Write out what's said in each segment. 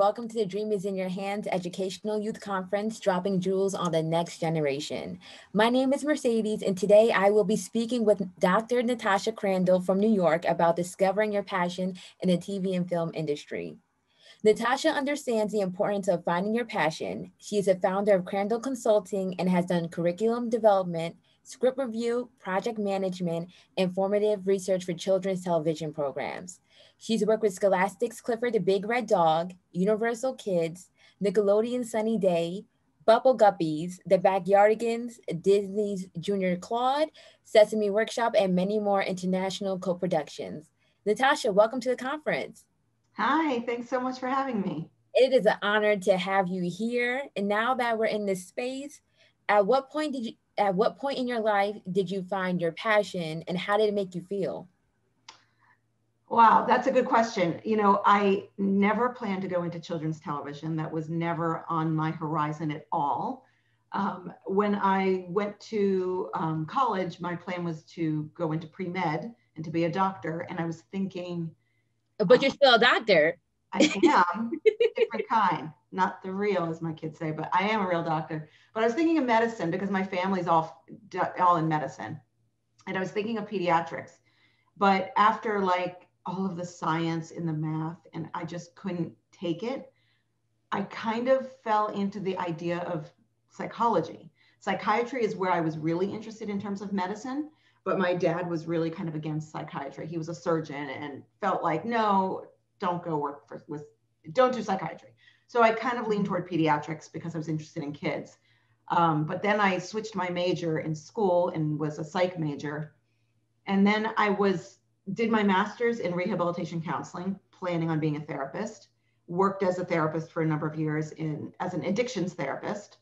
welcome to the Dream is in Your Hands Educational Youth Conference, dropping jewels on the next generation. My name is Mercedes, and today I will be speaking with Dr. Natascha Crandall from New York about discovering your passion in the TV and film industry. Natascha understands the importance of finding your passion. She is a founder of Crandall Consulting and has done curriculum development, script review, project management, and formative research for children's television programs. She's worked with Scholastic's Clifford the Big Red Dog, Universal Kids, Nickelodeon Sunny Day, Bubble Guppies, The Backyardigans, Disney's Junior Claude, Sesame Workshop, and many more international co-productions. Natascha, welcome to the conference. Hi, thanks so much for having me. It is an honor to have you here. And now that we're in this space, at what point in your life did you find your passion and how did it make you feel? Wow, that's a good question. I never planned to go into children's television. That was never on my horizon at all. When I went to college, my plan was to go into pre-med and to be a doctor. And I was thinking, But you're still a doctor. I am different kind, not the real, as my kids say, but I am a real doctor. But I was thinking of medicine because my family's all in medicine. And I was thinking of pediatrics. But after like all of the science and the math, and I just couldn't take it, I kind of fell into the idea of psychology. Psychiatry is where I was really interested in terms of medicine, but my dad was really kind of against psychiatry. He was a surgeon and felt like, no, don't go don't do psychiatry. So I kind of leaned toward pediatrics because I was interested in kids. But then I switched my major in school and was a psych major. And then did my master's in rehabilitation counseling, planning on being a therapist, worked as a therapist for a number of years as an addictions therapist.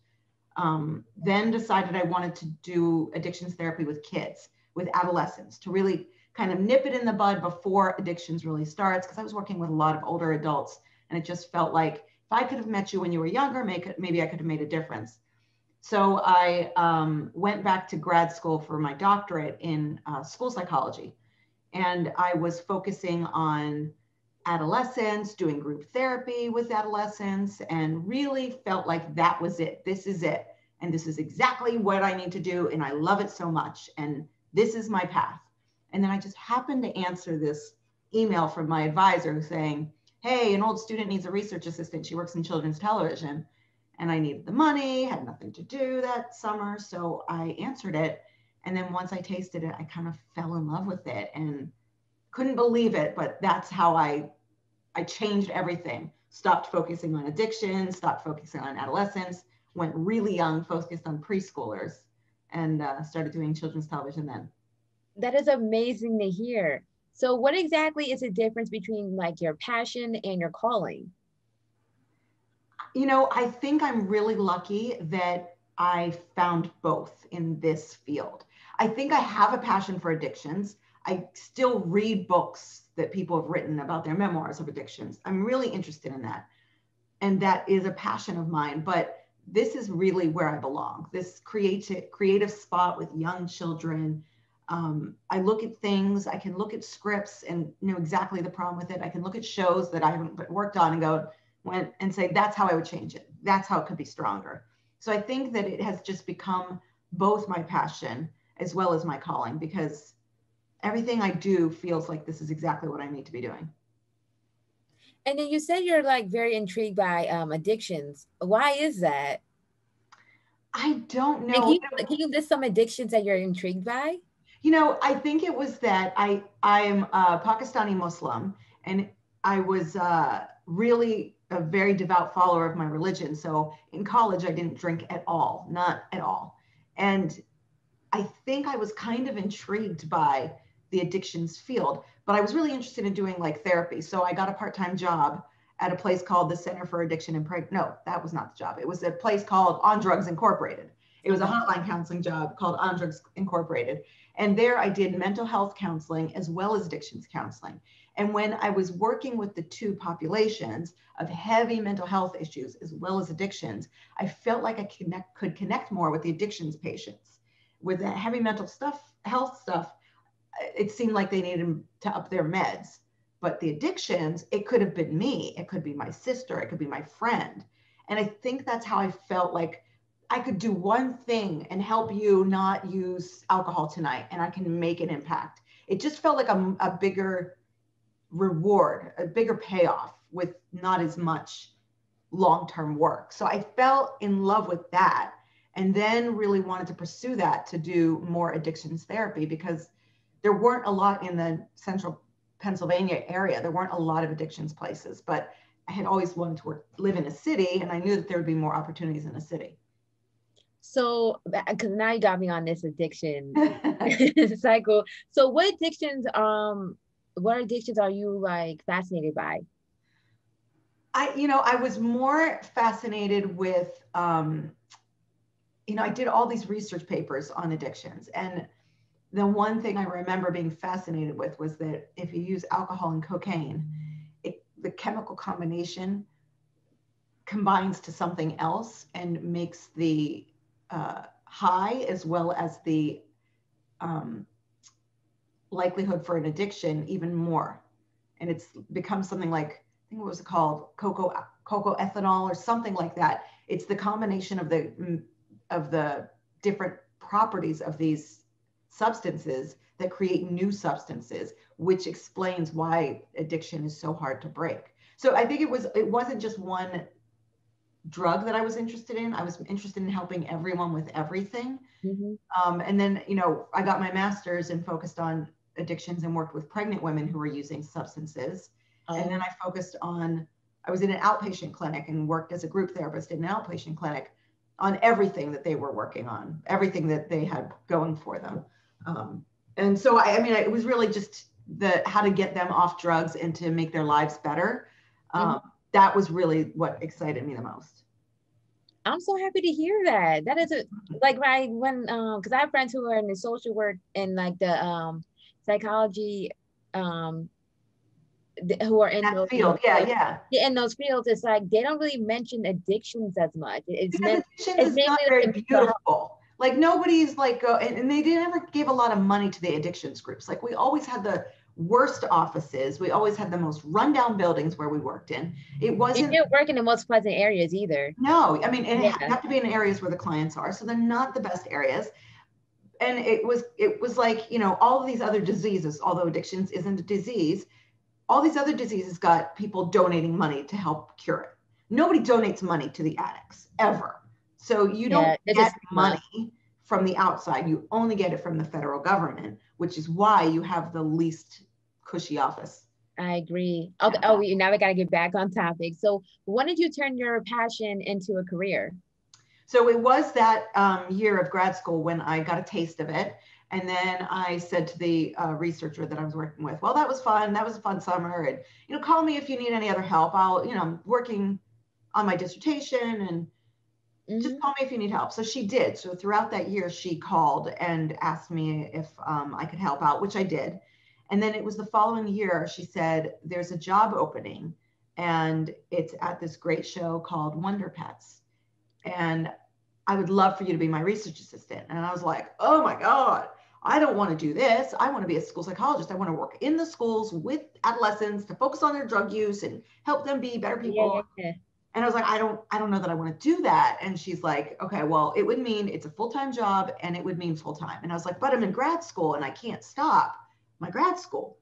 Then decided I wanted to do addictions therapy with kids, with adolescents, to really kind of nip it in the bud before addictions really starts, because I was working with a lot of older adults, and it just felt like if I could have met you when you were younger, maybe I could have made a difference. So I went back to grad school for my doctorate in school psychology, and I was focusing on adolescents, doing group therapy with adolescents, and really felt like that was it. This is it. And this is exactly what I need to do. And I love it so much. And this is my path. And then I just happened to answer this email from my advisor saying, hey, an old student needs a research assistant. She works in children's television. And I needed the money, had nothing to do that summer. So I answered it. And then once I tasted it, I kind of fell in love with it and couldn't believe it. But that's how I changed everything. Stopped focusing on addiction, stopped focusing on adolescents, went really young, focused on preschoolers, and started doing children's television then. That is amazing to hear. So what exactly is the difference between like your passion and your calling? I think I'm really lucky that I found both in this field. I think I have a passion for addictions. I still read books that people have written about their memoirs of addictions. I'm really interested in that. And that is a passion of mine. But this is really where I belong, this creative spot with young children. I look at things, I can look at scripts and know exactly the problem with it. I can look at shows that I haven't worked on and went and say, that's how I would change it. That's how it could be stronger. So I think that it has just become both my passion as well as my calling, because everything I do feels like this is exactly what I need to be doing. And then you said you're like very intrigued by addictions. Why is that? I don't know. Can you list some addictions that you're intrigued by? I think it was that I'm a Pakistani Muslim, and I was really a very devout follower of my religion. So in college, I didn't drink at all, not at all. And I think I was kind of intrigued by the addictions field, but I was really interested in doing like therapy. So I got a part-time job at a place called the Center for Addiction and No, that was not the job. It was a place called On Drugs Incorporated. It was a hotline counseling job called On Drugs Incorporated. And there I did mental health counseling as well as addictions counseling. And when I was working with the two populations of heavy mental health issues as well as addictions, I felt like I could connect more with the addictions patients. With the heavy mental health stuff, it seemed like they needed to up their meds. But the addictions, it could have been me. It could be my sister. It could be my friend. And I think that's how I felt like I could do one thing and help you not use alcohol tonight, and I can make an impact. It just felt like a bigger reward, a bigger payoff with not as much long-term work. So I fell in love with that, and then really wanted to pursue that to do more addictions therapy, because there weren't a lot in the central Pennsylvania area. There weren't a lot of addictions places, but I had always wanted to live in a city, and I knew that there would be more opportunities in a city. So, because now you got me on this addiction cycle. So, what addictions are you like fascinated by? I was more fascinated with, I did all these research papers on addictions. And the one thing I remember being fascinated with was that if you use alcohol and cocaine, the chemical combination combines to something else and makes the high as well as the likelihood for an addiction even more. And it's become something like, I think what was it called? Cocoa ethanol or something like that. It's the combination of the different properties of these substances that create new substances, which explains why addiction is so hard to break. So I think it wasn't just one drug that I was interested in. I was interested in helping everyone with everything. And then, I got my master's and focused on addictions and worked with pregnant women who were using substances. And then I was in an outpatient clinic and worked as a group therapist in an outpatient clinic on everything that they were working on, everything that they had going for them. And so, it was really just how to get them off drugs and to make their lives better. That was really what excited me the most. I'm so happy to hear that. That is because I have friends who are in the social work and like the psychology, who are in that those field. Yeah. In those fields. It's like they don't really mention addictions as much. Because addictions is not very beautiful. Like nobody's like, and they never gave a lot of money to the addictions groups. Like we always had the worst offices. We always had the most rundown buildings where we worked in. It wasn't. You didn't work in the most pleasant areas either. No, it have to be in areas where the clients are. So they're not the best areas. And it was like, all of these other diseases, although addictions isn't a disease, all these other diseases got people donating money to help cure it. Nobody donates money to the addicts ever. So you don't get money from the outside. You only get it from the federal government, which is why you have the least cushy office. I agree. Okay. Oh, now we got to get back on topic. So when did you turn your passion into a career? So it was that year of grad school when I got a taste of it. And then I said to the researcher that I was working with, well, that was fun. That was a fun summer. And, call me if you need any other help. I'm working on my dissertation and just call me if you need help. So she did. So throughout that year, she called and asked me if I could help out, which I did. And then it was the following year, she said, there's a job opening and it's at this great show called Wonder Pets. And I would love for you to be my research assistant. And I was like, oh my God, I don't want to do this. I want to be a school psychologist. I want to work in the schools with adolescents to focus on their drug use and help them be better people. Yeah. And I was like, I don't know that I want to do that. And she's like, okay, well, it would mean it's a full-time job and it would mean full-time. And I was like, but I'm in grad school and I can't stop my grad school.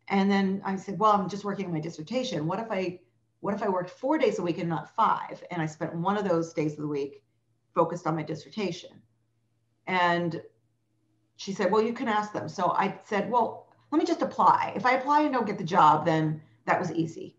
And then I said, well, I'm just working on my dissertation. What if I worked 4 days a week and not 5? And I spent one of those days of the week focused on my dissertation. And she said, well, you can ask them. So I said, well, let me just apply. If I apply and don't get the job, then that was easy.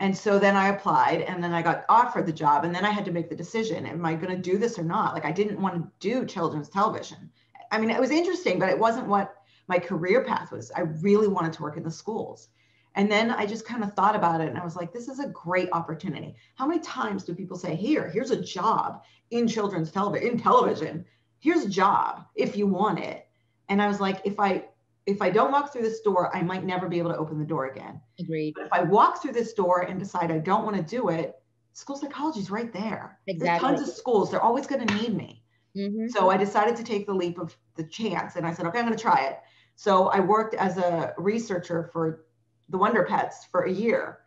And so then I applied and then I got offered the job. And then I had to make the decision, am I going to do this or not? Like I didn't want to do children's television. I mean, it was interesting, but it wasn't what my career path was. I really wanted to work in the schools. And then I just kind of thought about it and I was like, this is a great opportunity. How many times do people say, here's a job in children's television, here's a job if you want it. And I was like, if I don't walk through this door, I might never be able to open the door again. Agreed. But if I walk through this door and decide I don't want to do it, school psychology is right there. Exactly. There's tons of schools. They're always going to need me. Mm-hmm. So I decided to take the leap of the chance. And I said, okay, I'm going to try it. So I worked as a researcher for the Wonder Pets for a year.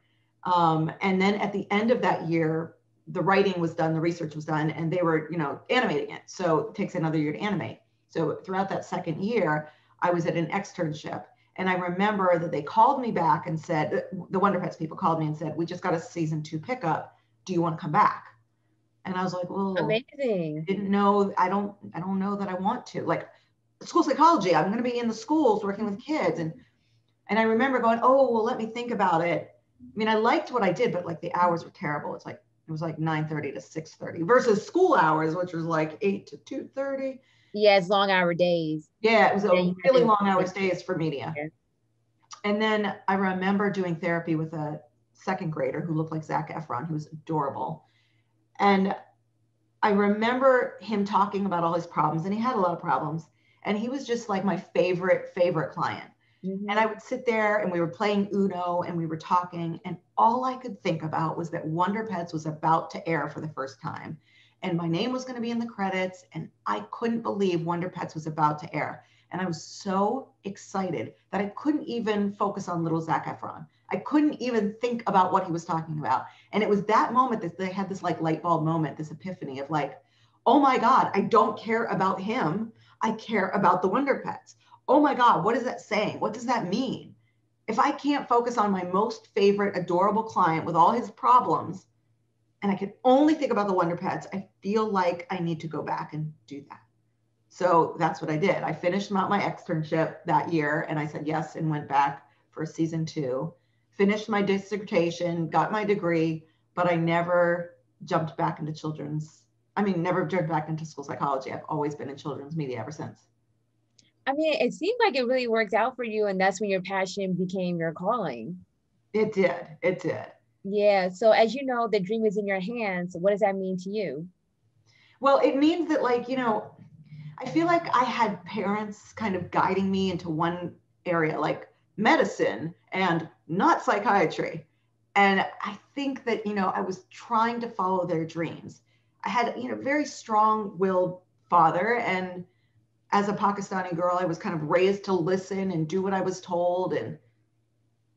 And then at the end of that year, the writing was done, the research was done, and they were, animating it. So it takes another year to animate. So throughout that second year, I was at an externship. And I remember that they called me back and said, the Wonder Pets people called me and said, we just got a season 2 pickup. Do you want to come back? And I was like, well, I Amazing. didn't know. I don't know that I want to. Like school psychology, I'm going to be in the schools working with kids. And I remember going, oh, well, let me think about it. I mean, I liked what I did, but like the hours were terrible. It was like 9:30 to 6:30 versus school hours, which was like 8 to 2:30. Yeah, it's long hour days. Yeah, it was Then a you have really to long hours days for media. And then I remember doing therapy with a second grader who looked like Zac Efron, who was adorable. And I remember him talking about all his problems, and he had a lot of problems. And he was just like my favorite client. And I would sit there and we were playing Uno and we were talking. And all I could think about was that Wonder Pets was about to air for the first time. And my name was going to be in the credits. And I couldn't believe Wonder Pets was about to air. And I was so excited that I couldn't even focus on little Zac Efron. I couldn't even think about what he was talking about. And it was that moment that they had this like light bulb moment, this epiphany of like, oh my God, I don't care about him. I care about the Wonder Pets. Oh my God, what is that saying? What does that mean? If I can't focus on my most favorite, adorable client with all his problems, and I can only think about the Wonder Pets, I feel like I need to go back and do that. So that's what I did. I finished out my externship that year and I said yes and went back for season 2, finished my dissertation, got my degree, but I never jumped back into never jumped back into school psychology. I've always been in children's media ever since. I mean, it seemed like it really worked out for you, and that's when your passion became your calling. It did. It did. Yeah. So as you know, the dream is in your hands. What does that mean to you? Well, it means that I feel like I had parents kind of guiding me into one area, like medicine and not psychiatry. And I think that, I was trying to follow their dreams. I had, very strong willed father. And as a Pakistani girl, I was kind of raised to listen and do what I was told. And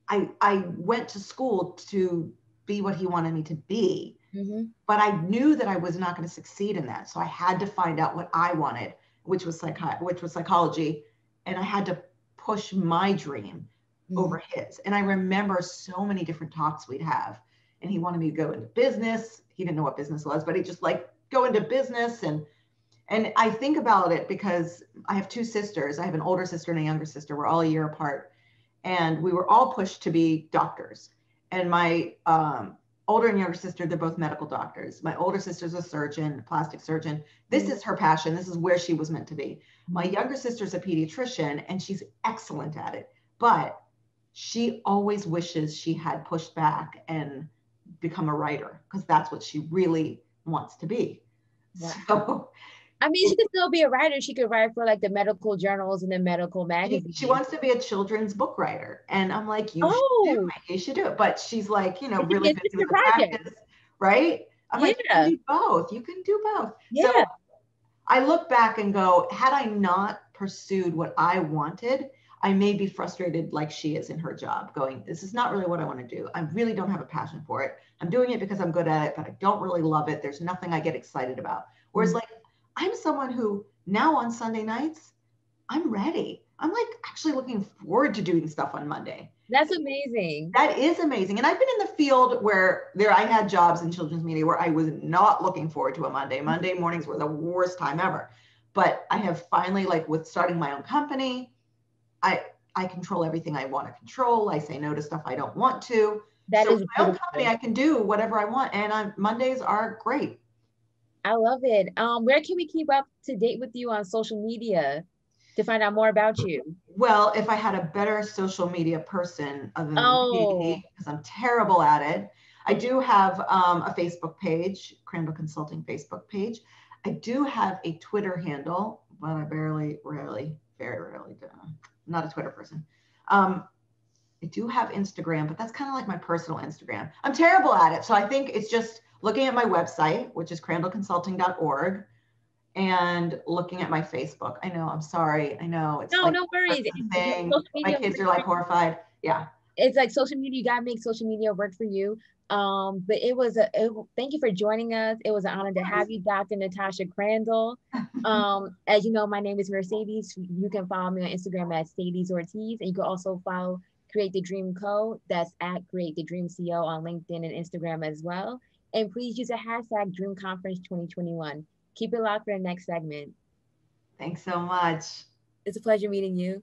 I went to school to be what he wanted me to be. Mm-hmm. But I knew that I was not going to succeed in that. So I had to find out what I wanted, which was psychology. And I had to push my dream over his. And I remember so many different talks we'd have. And he wanted me to go into business. He didn't know what business was, but he just like go into business. And I think about it because I have 2 sisters. I have an older sister and a younger sister. We're all a year apart. And we were all pushed to be doctors. And my older and younger sister, they're both medical doctors. My older sister's a surgeon, plastic surgeon. This is her passion. This is where she was meant to be. My younger sister's a pediatrician and she's excellent at it. But she always wishes she had pushed back and become a writer because that's what she really wants to be. Wow. So I mean, she could still be a writer. She could write for like the medical journals and the medical magazines. she wants to be a children's book writer. And I'm like, you should do it. But she's like, It could be really a busy sister with the project. practice, right? I'm like, you can do both. You can do both. Yeah. So I look back and go, had I not pursued what I wanted, I may be frustrated like she is in her job, going, this is not really what I want to do. I really don't have a passion for it. I'm doing it because I'm good at it, but I don't really love it. There's nothing I get excited about. Whereas like, I'm someone who now on Sunday nights, I'm ready. I'm like actually looking forward to doing stuff on Monday. That's amazing. That is amazing. And I've been in the field where I had jobs in children's media where I was not looking forward to a Monday. Monday mornings were the worst time ever. But I have finally, like with starting my own company, I control everything I want to control. I say no to stuff I don't want to. That so is my own company, I can do whatever I want. And Mondays are great. I love it. Where can we keep up to date with you on social media to find out more about you? Well, if I had a better social media person other than Katie, because I'm terrible at it, I do have a Facebook page, Crandall Consulting Facebook page. I do have a Twitter handle, but I very rarely do. I'm not a Twitter person. I do have Instagram, but that's kind of like my personal Instagram. I'm terrible at it. So I think it's just looking at my website, which is crandallconsulting.org, and looking at my Facebook. I know, I'm sorry. I know. It's no, like no worries. thing. My kids are like horrified. Yeah. it's like social media, you gotta make social media work for you. But thank you for joining us. It was an honor to have you, Dr. Natascha Crandall. As you know, my name is Mercedes. You can follow me on Instagram at Sadie's Ortiz, and you can also follow Create the Dream Co. That's at Create the Dream Co on LinkedIn and Instagram as well. And please use a hashtag Dream Conference 2021. Keep it locked for the next segment. Thanks so much. It's a pleasure meeting you.